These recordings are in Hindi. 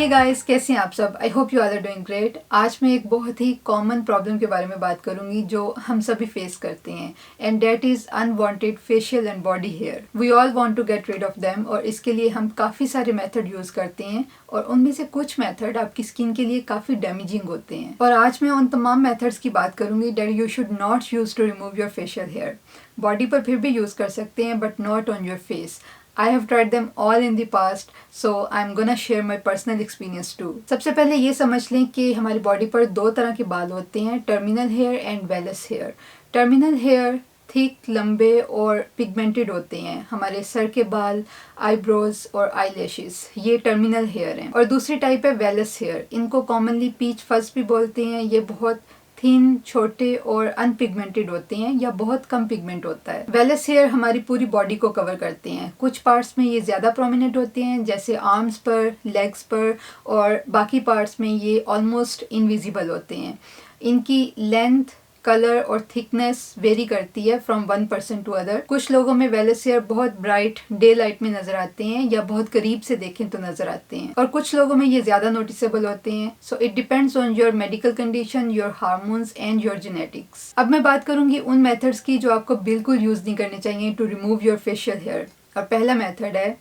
हे गाइस, कैसे हैं आप सब। I hope you are doing great. आज मैं एक बहुत ही कॉमन प्रॉब्लम के बारे में बात करूंगी जो हम सभी फेस करते हैं, and that is unwanted facial and body hair. We all want to get rid of them, और इसके लिए हम काफ़ी सारे मेथड यूज़ करते हैं, और उनमें से कुछ मेथड आपकी स्किन के लिए काफ़ी डैमेजिंग होते हैं। और आज मैं उन तमाम मेथड्स की बात करूंगी that you should not use to remove your facial hair. Body पर फिर भी यूज़ कर सकते हैं, but not on your face. I have tried them all in the past, so I'm gonna share my personal experience too. सबसे पहले ये समझ लें कि हमारी बॉडी पर दो तरह के बाल होते हैं, terminal hair and vellus hair. Terminal hair thick, लंबे और पिगमेंटेड होते हैं। हमारे सर के बाल, आईब्रोज और आईलैशेस, ये टर्मिनल हेयर हैं। और दूसरी टाइप है वेलस हेयर। इनको कॉमनली पीच फज भी बोलते हैं। ये बहुत थिन, छोटे और अनपिगमेंटेड होते हैं, या बहुत कम पिगमेंट होता है। वेलस हेयर हमारी पूरी बॉडी को कवर करते हैं। कुछ पार्ट्स में ये ज़्यादा प्रोमिनेंट होते हैं, जैसे आर्म्स पर, लेग्स पर, और बाकी पार्ट्स में ये ऑलमोस्ट इनविजिबल होते हैं। इनकी लेंथ, कलर और थिकनेस वेरी करती है from one person to other. कुछ लोगों में वेलस हेयर बहुत ब्राइट डे लाइट में नजर आते हैं, या बहुत करीब से देखें तो नजर आते हैं, और कुछ लोगों में ये ज्यादा नोटिसेबल होते हैं। So it depends on your medical condition, your hormones and your genetics. अब मैं बात करूंगी उन मेथड्स की जो आपको बिल्कुल यूज नहीं करने चाहिए to remove your facial hair. और पहला मेथड है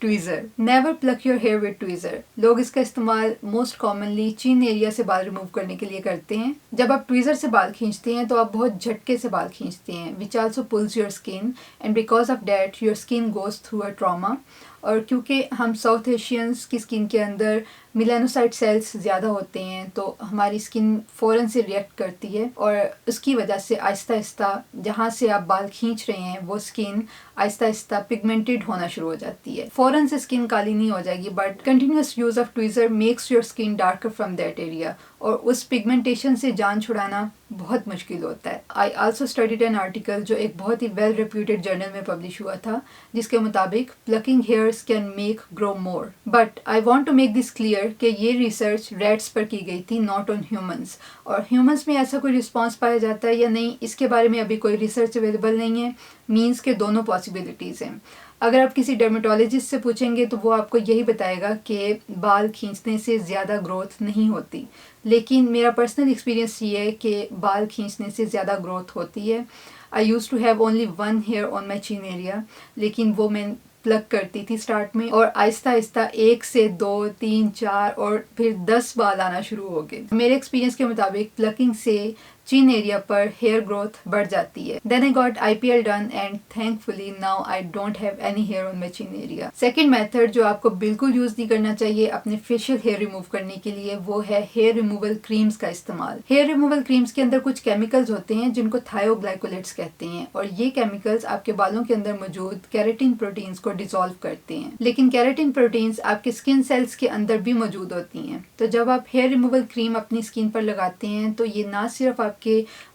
tweezer. Never pluck your hair with tweezer. लोग इसका इस्तेमाल मोस्ट कॉमनली चिन एरिया से बाल रिमूव करने के लिए करते हैं। जब आप ट्वीजर से बाल खींचते हैं तो आप बहुत झटके से बाल खींचते हैं, which also pulls your skin, and because of that your skin goes through a trauma. और क्योंकि हम साउथ एशियंस की स्किन के अंदर मिलानोसाइट सेल्स ज़्यादा होते हैं, तो हमारी स्किन फ़ौरन से रिएक्ट करती है, और उसकी वजह से आहिस्ता आहिस्ता जहाँ से आप बाल खींच रहे हैं वो स्किन आहिस्ता आहिस्ता पिगमेंटेड होना शुरू हो जाती है। फ़ौरन से स्किन काली नहीं हो जाएगी, but continuous use of tweezer makes your skin darker from that area, और उस पिगमेंटेशन से जान छुड़ाना बहुत मुश्किल होता है। I also studied an article जो एक बहुत ही वेल रेप्यूटेड जर्नल में पब्लिश हुआ था, जिसके मुताबिक plucking hairs can make grow more. But I want to make this clear कि ये रिसर्च रैट्स पर की गई थी, नॉट ऑन ह्यूमंस। और ह्यूमंस में ऐसा कोई रिस्पॉन्स पाया जाता है या नहीं, इसके बारे में अभी कोई रिसर्च अवेलेबल नहीं है। मीन्स के दोनों पॉसिबिलिटीज़ हैं। अगर आप किसी डर्मेटोलॉजिस्ट से पूछेंगे तो वो आपको यही बताएगा कि बाल खींचने से ज़्यादा ग्रोथ नहीं होती, लेकिन मेरा पर्सनल एक्सपीरियंस ये है कि बाल खींचने से ज़्यादा ग्रोथ होती है। I used to have only one hair on my chin area, लेकिन वो मैं प्लग करती थी स्टार्ट में, और आहिस्ता आहिस्ता 1 से 2, 3, 4 और फिर 10 बाल आना शुरू हो गए। मेरे एक्सपीरियंस के मुताबिक प्लकिंग से चिन एरिया पर हेयर ग्रोथ बढ़ जाती है। Then I got IPL done, and thankfully now I don't have any hair on my chin area. Second method जो आपको बिल्कुल यूज नहीं करना चाहिए अपने फेशियल हेयर रिमूव करने के लिए, वो है हेयर रिमूवल क्रीम्स का इस्तेमाल। हेयर रिमूवल क्रीम्स के अंदर कुछ केमिकल्स होते हैं जिनको थायोग्लाइकोलेट्स कहते हैं, और ये केमिकल्स आपके बालों के अंदर मौजूद केराटिन प्रोटीन्स को डिसॉल्व करते हैं। लेकिन केराटिन प्रोटीन्स आपके स्किन सेल्स के अंदर भी मौजूद होती हैं। तो जब आप हेयर रिमूवल क्रीम अपनी स्किन पर लगाते हैं तो ये ना सिर्फ आपके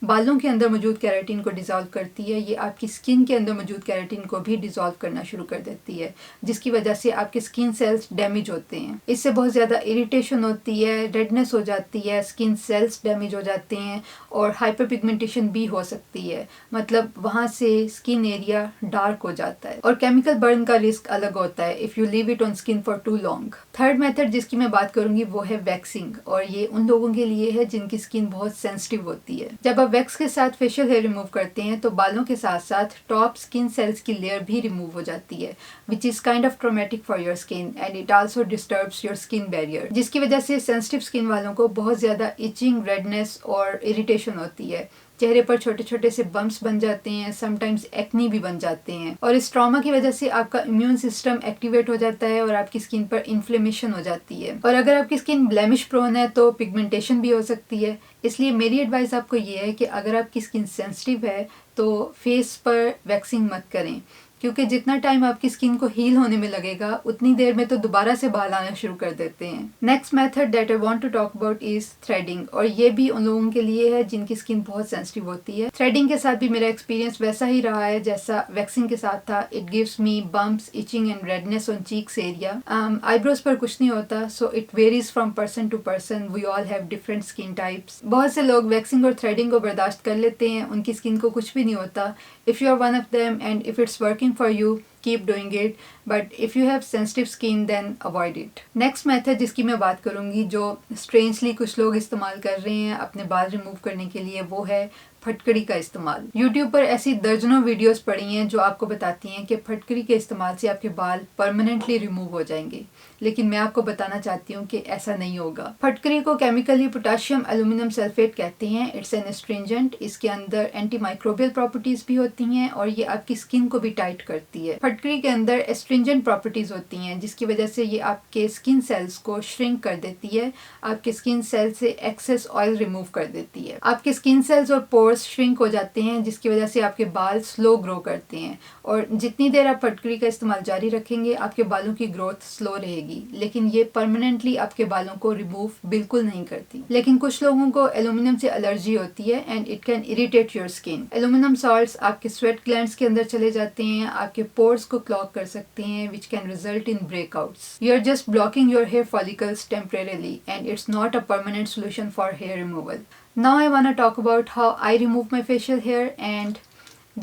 बालों के अंदर मौजूद केराटिन को डिसॉल्व करती है, ये आपकी स्किन के अंदर मौजूद केराटिन को भी डिसॉल्व करना शुरू कर देती है, जिसकी वजह से आपके स्किन सेल्स डैमेज होते हैं। इससे बहुत ज़्यादा इरिटेशन होती है, रेडनेस हो जाती है, स्किन सेल्स डैमेज हो जाते हैं, और हाइपर पिगमेंटेशन भी हो सकती है। मतलब वहाँ से स्किन एरिया डार्क हो जाता है, और केमिकल बर्न का रिस्क अलग होता है if you leave it on skin for too long. Third method जिसकी मैं बात करूंगी वो है वैक्सिंग, और ये उन लोगों के लिए है जिनकी स्किन बहुत सेंसिटिव होती है। जब आप वैक्स के साथ फेशियल हेयर रिमूव करते हैं तो बालों के साथ साथ टॉप स्किन सेल्स की लेयर भी रिमूव हो जाती है, which is kind of traumatic for your skin, and it also disturbs your skin barrier, जिसकी वजह से सेंसिटिव स्किन वालों को बहुत ज्यादा इचिंग, रेडनेस और इरिटेशन होती है। चेहरे पर छोटे छोटे से बम्प्स बन जाते हैं, समटाइम्स एक्नी भी बन जाते हैं, और इस ट्रॉमा की वजह से आपका इम्यून सिस्टम एक्टिवेट हो जाता है और आपकी स्किन पर इन्फ्लेमेशन हो जाती है। और अगर आपकी स्किन ब्लेमिश प्रोन है तो पिगमेंटेशन भी हो सकती है। इसलिए मेरी एडवाइस आपको ये है कि अगर आपकी स्किन सेंसिटिव है तो फेस पर वैक्सिंग मत करें, क्योंकि जितना टाइम आपकी स्किन को हील होने में लगेगा उतनी देर में तो दोबारा से बाल आना शुरू कर देते हैं। Next method that I want to talk about is threading, और ये भी उन लोगों के लिए है जिनकी स्किन बहुत सेंसिटिव होती है। थ्रेडिंग के साथ भी मेरा एक्सपीरियंस वैसा ही रहा है जैसा वैक्सिंग के साथ था। It gives me bumps, itching and redness on cheeks area. Eyebrows पर कुछ नहीं होता, so it varies from person to person. We all have different skin types. बहुत से लोग वैक्सिंग और थ्रेडिंग को बर्दाश्त कर लेते हैं, उनकी स्किन को कुछ भी नहीं होता। If you are one of them and if it's working for you, keep doing it, but if you have sensitive skin then avoid it. Next method जिसकी मैं बात करूँगी जो strangely कुछ लोग इस्तेमाल कर रहे हैं अपने बाल रिमूव करने के लिए, वो है फटकड़ी का इस्तेमाल। YouTube पर ऐसी दर्जनों वीडियोस पड़ी हैं जो आपको बताती हैं कि फटकड़ी के इस्तेमाल से आपके बाल परमानेंटली रिमूव हो जाएंगे, लेकिन मैं आपको बताना चाहती हूँ कि ऐसा नहीं होगा। फटकड़ी को केमिकली पोटेशियम एल्यूमिनियम सल्फेट कहते हैं। It's an astringent. इसके अंदर एंटी माइक्रोबियल प्रॉपर्टीज भी होती हैं और ये आपकी स्किन को भी टाइट करती है। फटकड़ी के अंदर एस्ट्रिंजेंट प्रॉपर्टीज होती हैं जिसकी वजह से ये आपके स्किन सेल्स को श्रिंक कर देती है, आपके स्किन सेल से एक्सेस ऑयल रिमूव कर देती है। आपके स्किन सेल्स और पोर्स श्रिंक हो जाते हैं जिसकी वजह से आपके बाल स्लो ग्रो करते हैं, और जितनी देर आप फटकड़ी का इस्तेमाल जारी रखेंगे आपके बालों की ग्रोथ स्लो रहेगी, लेकिन ये परमानेंटली आपके बालों को रिमूव बिल्कुल नहीं करती। लेकिन कुछ लोगों को एल्यूमिनियम से एलर्जी होती है and it can irritate your skin. Aluminium salts आपके स्वेट ग्लैंड्स के अंदर चले जाते हैं, आपके पोर्स को क्लॉग कर सकते हैं, which can result in breakouts. You are just blocking your hair follicles temporarily and it's not a permanent solution for hair removal. Now I want to talk about how I remove my facial hair, and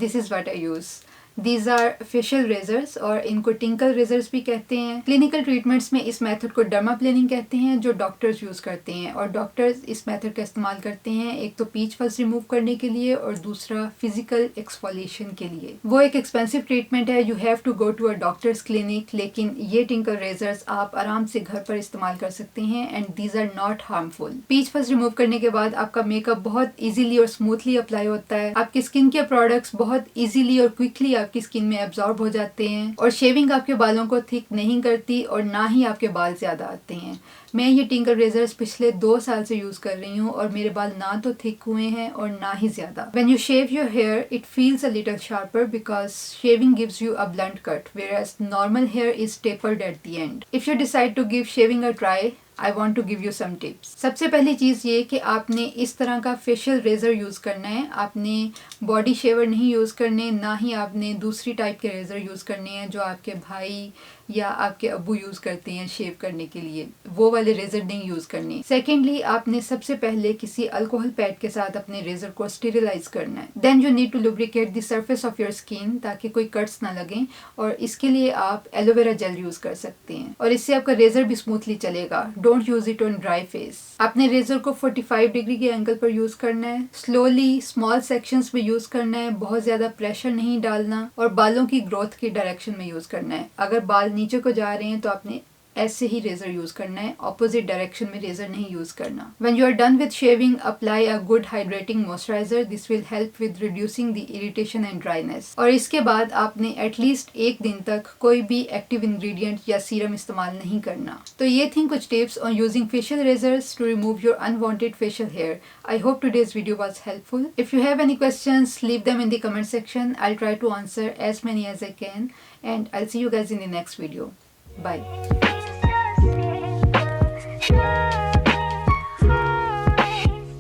this is what I use. These are facial razors और इनको टिंकल रेजर्स भी कहते हैं। क्लिनिकल ट्रीटमेंट्स में इस मेथड को डर्माप्लेनिंग कहते हैं जो डॉक्टर्स यूज करते हैं, और डॉक्टर्स इस मेथड का इस्तेमाल करते हैं एक तो पीच फल्स रिमूव करने के लिए और दूसरा फिजिकल एक्सफोलिएशन के लिए। वो एक एक्सपेंसिव ट्रीटमेंट है, you have to go to a doctor's clinic, लेकिन ये टिंकल रेजर्स आप आराम से घर पर इस्तेमाल कर सकते हैं and these are not harmful. Peach fuzz remove करने के बाद आपका मेकअप बहुत ईजिली और स्मूथली अप्लाई होता है, आपके स्किन के प्रोडक्ट्स बहुत ईजिली और क्विकली आपकी स्किन में एब्जॉर्ब हो जाते हैं, और शेविंग आपके बालों को थिक नहीं करती और ना ही आपके बाल ज्यादा आते हैं। मैं ये टिंकल रेजर्स पिछले 2 साल से यूज कर रही हूँ और मेरे बाल ना तो थिक हुए हैं और ना ही ज्यादा। When you shave your hair, it feels a little sharper because shaving gives you a blunt cut, whereas normal hair is tapered at the end. If you decide to give shaving a try, I want to give you some tips. सबसे पहली चीज़ ये कि आपने इस तरह का फेशियल रेजर यूज़ करना है, आपने बॉडी शेवर नहीं यूज़ करने, ना ही आपने दूसरी टाइप के रेजर यूज़ करने हैं जो आपके भाई या आपके अब्बू यूज़ करते हैं शेव करने के लिए, वो वाले रेजर नहीं यूज़ करने। सेकेंडली, आपने सबसे पहले किसी अल्कोहल पैड के साथ अपने रेजर को स्टेरिलाइज करना है। Then you need to lubricate the surface of your skin ताकि कोई कट्स ना लगें, और इसके लिए आप एलोवेरा जेल यूज़ कर सकते हैं और इससे आपका रेजर भी स्मूथली चलेगा। Don't use it on dry face. आपने रेजर को 45 डिग्री के एंगल पर यूज करना है, स्लोली स्मॉल सेक्शंस में यूज करना है, बहुत ज्यादा प्रेशर नहीं डालना, और बालों की ग्रोथ की डायरेक्शन में यूज करना है। अगर बाल नीचे को जा रहे हैं तो आपने ऐसे ही रेजर यूज करना है, ऑपोजिट डायरेक्शन में रेजर नहीं यूज करना। When you are done with shaving, apply a good hydrating moisturizer. This will help with reducing the irritation and dryness. और इसके बाद आपने एटलीस्ट 1 दिन तक कोई भी एक्टिव इंग्रेडिएंट या सीरम इस्तेमाल नहीं करना। तो ये थी कुछ tips on using facial razors to remove your unwanted facial hair. I hope today's video was helpful. If you have any questions, leave them in the comment section. I'll try to answer as many as I can, and I'll see you guys in the next video. Bye.